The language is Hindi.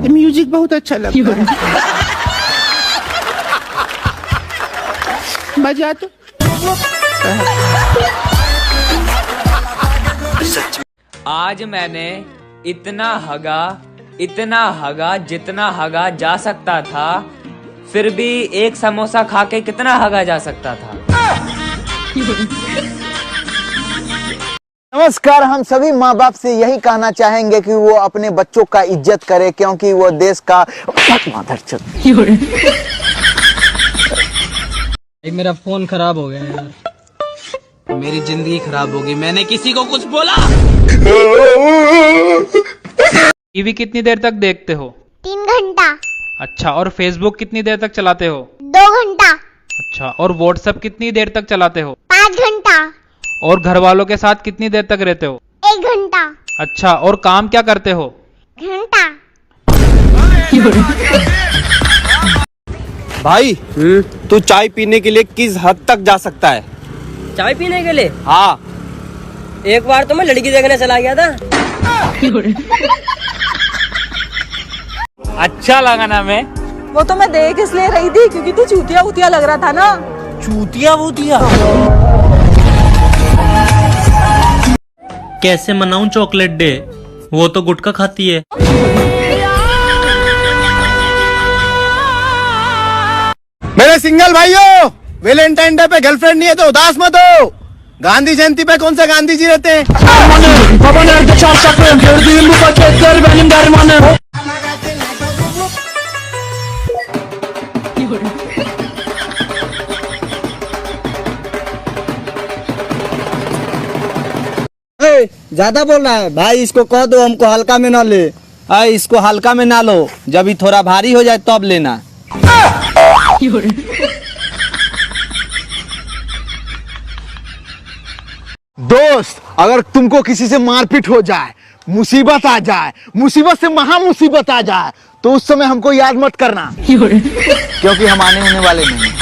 म्यूजिक बहुत अच्छा लगता है। बजा तो। आज मैंने इतना हगा जितना हगा जा सकता था, फिर भी एक समोसा खा के कितना हगा जा सकता था। नमस्कार। हम सभी माँ बाप से यही कहना चाहेंगे कि वो अपने बच्चों का इज्जत करे, क्योंकि वो देश का मेरा फोन खराब हो गया यार, मेरी जिंदगी खराब होगी। मैंने किसी को कुछ बोला? टीवी कितनी देर तक देखते हो? 3 घंटा। अच्छा, और फेसबुक कितनी देर तक चलाते हो? 2 घंटा। अच्छा, और व्हाट्सएप कितनी देर तक चलाते हो? 5 घंटा। और घर वालों के साथ कितनी देर तक रहते हो? 1 घंटा। अच्छा, और काम क्या करते हो? घंटा। भाई तू चाय पीने के लिए किस हद तक जा सकता है? चाय पीने के लिए? हाँ। एक बार तो मैं लड़की देखने चला गया था। अच्छा लगा ना? मैं वो तो मैं देख इसलिए रही थी क्योंकि तू चूतिया उतिया लग रहा था ना। चूतिया वूतिया? कैसे मनाऊं चॉकलेट डे? वो तो गुटखा खाती है। मेरे सिंगल भाइयों, वैलेंटाइन डे पे गर्लफ्रेंड नहीं है तो उदास मत हो। गांधी जयंती पे कौन सा गांधी जी रहते हैं? ज्यादा बोल रहा है भाई, इसको कह दो हमको हल्का में ना ले। इसको हल्का में ना लो, जब ये थोड़ा भारी हो जाए तब लेना। दोस्त, अगर तुमको किसी से मारपीट हो जाए, मुसीबत आ जाए, मुसीबत से महा मुसीबत आ जाए, तो उस समय हमको याद मत करना, क्योंकि हम आने होने वाले नहीं।